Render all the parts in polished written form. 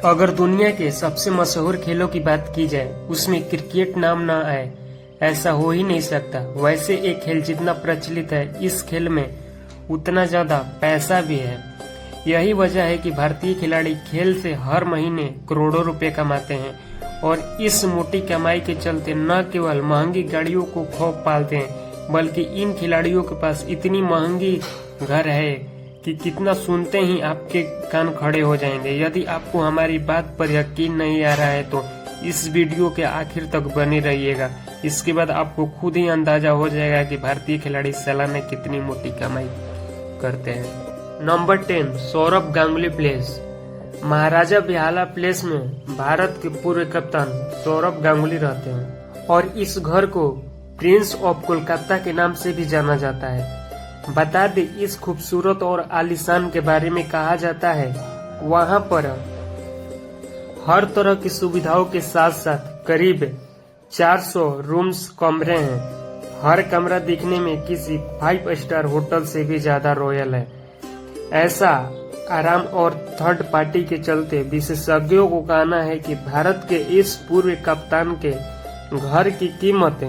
अगर दुनिया के सबसे मशहूर खेलों की बात की जाए उसमें क्रिकेट नाम न आए ऐसा हो ही नहीं सकता। वैसे एक खेल जितना प्रचलित है इस खेल में उतना ज्यादा पैसा भी है। यही वजह है कि भारतीय खिलाड़ी खेल से हर महीने करोड़ों रुपए कमाते हैं और इस मोटी कमाई के चलते न केवल महंगी गाड़ियों को खूब पालते हैं बल्कि इन खिलाड़ियों के पास इतनी महंगी घर है कि कितना सुनते ही आपके कान खड़े हो जाएंगे। यदि आपको हमारी बात पर यकीन नहीं आ रहा है तो इस वीडियो के आखिर तक बने रहिएगा। इसके बाद आपको खुद ही अंदाजा हो जाएगा कि भारतीय खिलाड़ी सालाना कितनी मोटी कमाई करते हैं। Number 10, Sourav Ganguly place. Maharaja Behala place में भारत के पूर्व कप्तान सौरभ गांगुली रहते हैं और इस घर को प्रिंस ऑफ कोलकाता के नाम से भी जाना जाता है। बता दे इस खूबसूरत और आलीशान के बारे में कहा जाता है वहां पर हर तरह की सुविधाओं के साथ साथ करीब 400 रूम्स कमरे हैं। हर कमरा दिखने में किसी 5 स्टार होटल से भी ज्यादा रॉयल है। ऐसा आराम और थर्ड पार्टी के चलते विशेषज्ञों को कहना है कि भारत के इस पूर्व कप्तान के घर की कीमत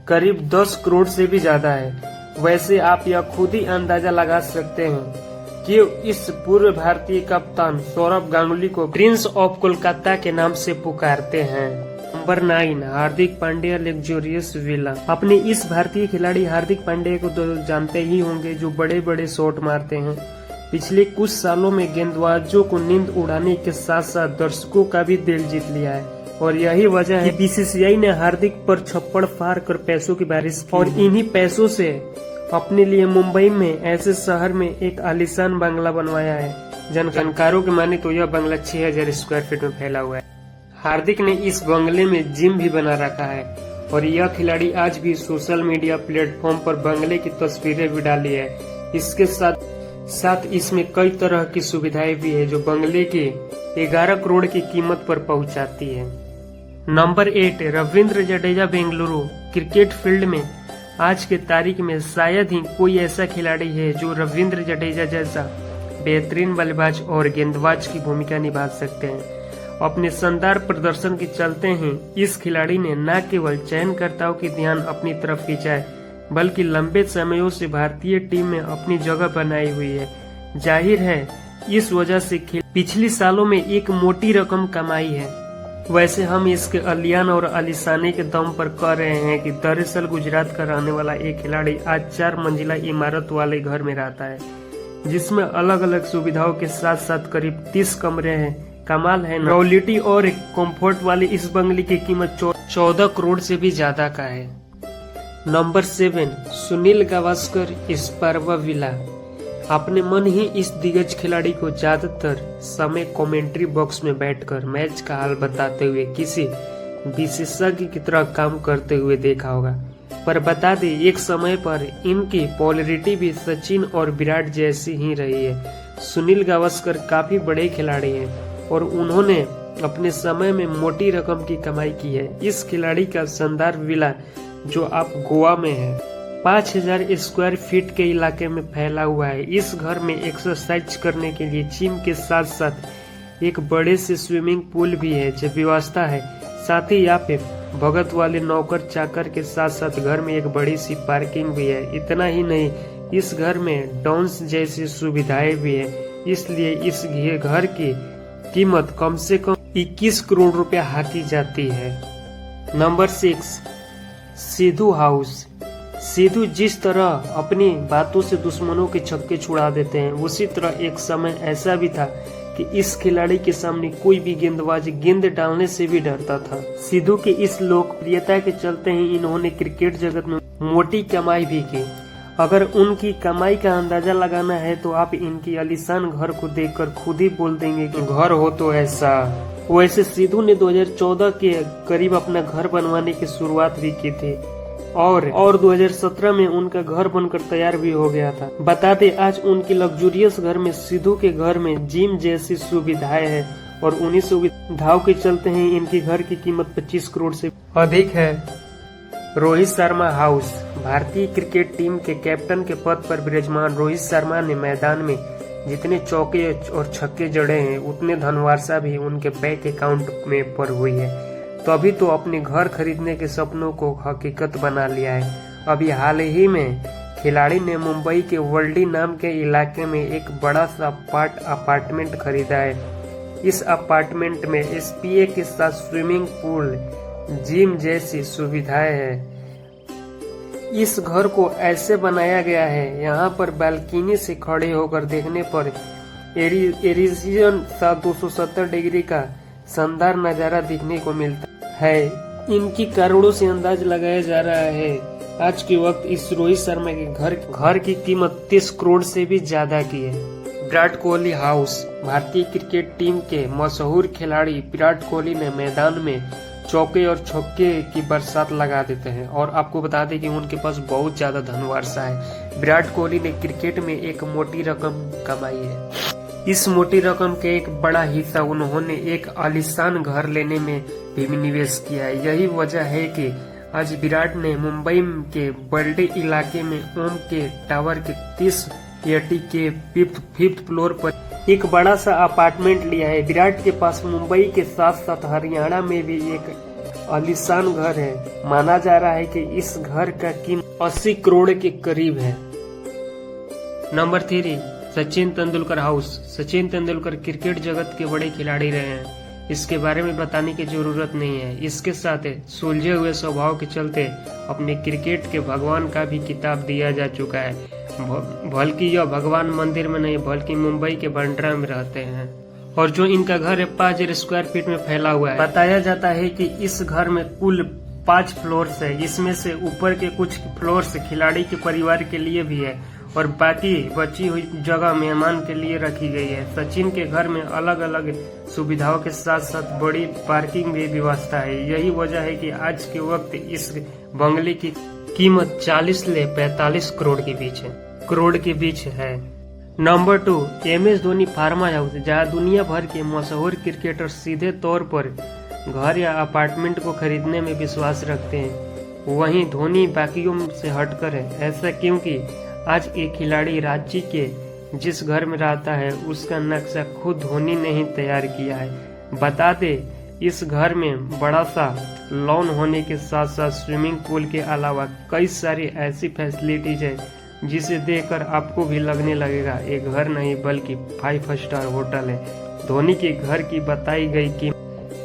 करीब 10 करोड़ से भी ज्यादा है। वैसे आप यह खुद ही अंदाजा लगा सकते हैं कि इस पूर्व भारतीय कप्तान सौरभ गांगुली को प्रिंस ऑफ कोलकाता के नाम से पुकारते हैं। Number 9, Hardik Pandya luxurious villa. अपने इस भारतीय खिलाड़ी हार्दिक पांड्या को तो जानते ही होंगे जो बड़े बड़े शॉट मारते हैं। पिछले कुछ सालों में गेंदबाजों को नींद उड़ाने के साथ साथ दर्शकों का भी दिल जीत लिया है और यही वजह है कि बीसीसीआई ने हार्दिक पर छप्पड़ फाड़ कर पैसों की बारिश की और इन्हीं पैसों से अपने लिए मुंबई में ऐसे शहर में एक आलीशान बंगला बनवाया है। जानकारों के माने तो यह बंगला 6000 स्क्वायर फीट में फैला हुआ है। हार्दिक ने इस बंगले में जिम भी बना रखा है और यह खिलाड़ी आज भी सोशल मीडिया प्लेटफॉर्म पर बंगले की तस्वीरें भी डाली है। इसके साथ इसमें कई तरह की सुविधाएं भी है जो बंगले की 11 करोड़ की कीमत पर पहुंचाती है। Number 8, Ravindra Jadeja Bengaluru. Cricket field में आज के तारीख में शायद ही कोई ऐसा खिलाड़ी है जो रविंद्र जडेजा जैसा बेहतरीन बल्लेबाज और गेंदबाज की भूमिका निभा सकते हैं। अपने शानदार प्रदर्शन के चलते ही इस खिलाड़ी ने न केवल चयनकर्ताओं की ध्यान अपनी तरफ खींचा है बल्कि लंबे समयों से भारतीय टीम में अपनी जगह बनाई हुई है। जाहिर है इस वजह से पिछले सालों में एक मोटी रकम कमाई है। वैसे हम इसके अलियान और आलीशानी के दम पर कह रहे हैं कि दरअसल गुजरात का रहने वाला एक खिलाड़ी आज 4 मंजिला इमारत वाले घर में रहता है जिसमें अलग अलग सुविधाओं के साथ साथ करीब 30 कमरे हैं। कमाल है ना। क्वालिटी और कंफर्ट वाली इस बंगले की कीमत 14 करोड़ से भी ज्यादा का है। नंबर 7, सुनील गावस्कर स्पारवा विला। अपने मन ही इस दिग्गज खिलाड़ी को ज्यादातर समय कमेंट्री बॉक्स में बैठकर मैच का हाल बताते हुए किसी विशेषज्ञ की तरह काम करते हुए देखा होगा। पर बता दे एक समय पर इनकी पॉपुलैरिटी भी सचिन और विराट जैसी ही रही है। सुनील गावस्कर काफी बड़े खिलाड़ी हैं और उन्होंने अपने समय में मोटी रकम की कमाई की है। इस खिलाड़ी का शानदार विला जो आप गोवा में है 5000 स्क्वायर फीट के इलाके में फैला हुआ है। इस घर में एक्सरसाइज करने के लिए जिम के साथ साथ एक बड़े से स्विमिंग पूल भी है जो व्यवस्था है। साथ ही यहाँ पे भगत वाले नौकर चाकर के साथ साथ घर में एक बड़ी सी पार्किंग भी है। इतना ही नहीं इस घर में डांस जैसी सुविधाएं भी है। इसलिए इस घर की कीमत कम से कम 21 करोड़ रुपया हाकी जाती है। Number 6, Sidhu house. सिद्धू जिस तरह अपनी बातों से दुश्मनों के छक्के छुड़ा देते हैं उसी तरह एक समय ऐसा भी था कि इस खिलाड़ी के सामने कोई भी गेंदबाज गेंद डालने से भी डरता था। सिद्धू की इस लोकप्रियता के चलते ही इन्होंने क्रिकेट जगत में मोटी कमाई भी की। अगर उनकी कमाई का अंदाजा लगाना है तो आप इनकी आलीशान घर को देखकर खुद ही बोल देंगे कि घर हो तो ऐसा। वैसे सिद्धू ने 2014 के करीब अपना घर बनवाने की शुरुआत भी की थी और 2017 में उनका घर बनकर तैयार भी हो गया था। बता दे आज उनकी लग्जूरियस घर में सिद्धू के घर में जिम जैसी सुविधाएं हैं और उन्हीं सुविधाओं के चलते ही इनकी घर की कीमत 25 करोड़ से अधिक है। रोहित शर्मा हाउस। भारतीय क्रिकेट टीम के कैप्टन के पद पर विराजमान रोहित शर्मा ने मैदान में जितने चौके और छक्के जड़े हैं उतने धनवर्षा भी उनके बैंक अकाउंट में पर हुई है। तभी तो अपने घर खरीदने के सपनों को हकीकत बना लिया है। अभी हाल ही में खिलाड़ी ने मुंबई के वर्ली नाम के इलाके में एक बड़ा सा अपार्टमेंट खरीदा है। इस अपार्टमेंट में SPA के साथ स्विमिंग पूल, जिम जैसी सुविधाएं हैं। इस घर को ऐसे बनाया गया है, यहाँ पर बालकनी से खड़े होकर देखने पर एरिजियन 270 डिग्री का शानदार नजारा देखने को मिलता है। इनकी करोड़ों से अंदाज लगाया जा रहा है। आज के वक्त इस रोहित शर्मा के घर की कीमत 30 करोड़ से भी ज्यादा की है। विराट कोहली हाउस। भारतीय क्रिकेट टीम के मशहूर खिलाड़ी विराट कोहली ने मैदान में चौके और छक्के की बरसात लगा देते हैं और आपको बता दें कि उनके पास बहुत ज्यादा धनवर्षा है। विराट कोहली ने क्रिकेट में एक मोटी रकम कमाई है। इस मोटी रकम के एक बड़ा हिस्सा उन्होंने एक आलीशान घर लेने में भी निवेश किया है। यही वजह है कि आज विराट ने मुंबई के वर्ली इलाके में ओम के टावर के 30 एटी के फिफ्थ फ्लोर पर एक बड़ा सा अपार्टमेंट लिया है। विराट के पास मुंबई के साथ साथ हरियाणा में भी एक आलीशान घर है। माना जा रहा है कि इस घर का कीमत 80 करोड़ के करीब है। Number 3, Sachin Tendulkar house. Sachin Tendulkar cricket जगत के बड़े खिलाड़ी रहे हैं, इसके बारे में बताने की जरूरत नहीं है। इसके साथ सुलझे हुए स्वभाव के चलते अपने क्रिकेट के भगवान का भी खिताब दिया जा चुका है। बल्कि यह भगवान मंदिर में नहीं बल्कि मुंबई के बांद्रा में रहते हैं और जो इनका घर है 5000 स्क्वायर फीट में फैला हुआ है। बताया जाता है कि इस घर में कुल 5 फ्लोर्स है। इसमें से ऊपर के कुछ फ्लोर्स खिलाड़ी के परिवार के लिए भी है और बाकी बची हुई जगह मेहमान के लिए रखी गई है। सचिन के घर में अलग अलग सुविधाओं के साथ साथ बड़ी पार्किंग भी व्यवस्था है। यही वजह है कि आज के वक्त इस बंगले की कीमत 40 से 45 करोड़ के बीच है। Number 2, MS Dhoni pharma house. जहां दुनिया भर के मशहूर क्रिकेटर सीधे तौर पर घर या अपार्टमेंट को खरीदने में विश्वास रखते हैं, वहीं धोनी बाकियों से हटकर है। ऐसा क्योंकि आज एक खिलाड़ी रांची के जिस घर में रहता है उसका नक्शा खुद धोनी ने ही तैयार किया है। बता दे, इस घर में बड़ा सा लॉन होने के साथ साथ स्विमिंग पूल के अलावा कई सारी ऐसी फैसिलिटीज है जिसे देखकर आपको भी लगने लगेगा एक घर नहीं बल्कि 5 स्टार होटल है। धोनी के घर की बताई गई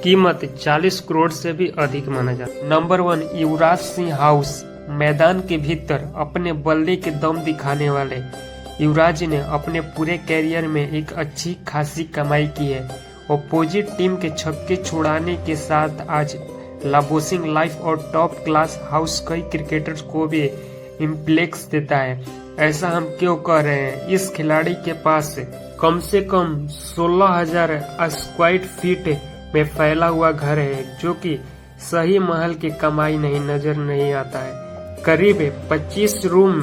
कीमत 40 करोड़ से भी अधिक माना जाता है। Number 1, Yuvraj Singh house. मैदान के भीतर अपने बल्ले के दम दिखाने वाले युवराज ने अपने पूरे कैरियर में एक अच्छी खासी कमाई की है। अपोजिट टीम के छक्के छुड़ाने के साथ आज लाबोसिंग लाइफ और टॉप क्लास हाउस कई क्रिकेटर्स को भी इम्प्लेक्स देता है। ऐसा हम क्यों कह रहे हैं? इस खिलाड़ी के पास कम से कम 16,000 स्क्वायर फीट में फैला हुआ घर है, जो कि सही महल की कमाई नहीं नजर नहीं आता है। करीब 25 रूम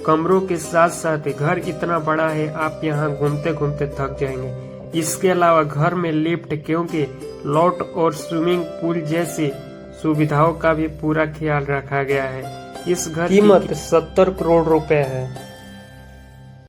कमरों के साथ साथ घर इतना बड़ा है आप यहाँ घूमते घूमते थक जाएंगे। इसके अलावा घर में लिफ्ट, क्योंकि लॉट और स्विमिंग पूल जैसी सुविधाओं का भी पूरा ख्याल रखा गया है। इस घर की कीमत 70 करोड़ रुपए है।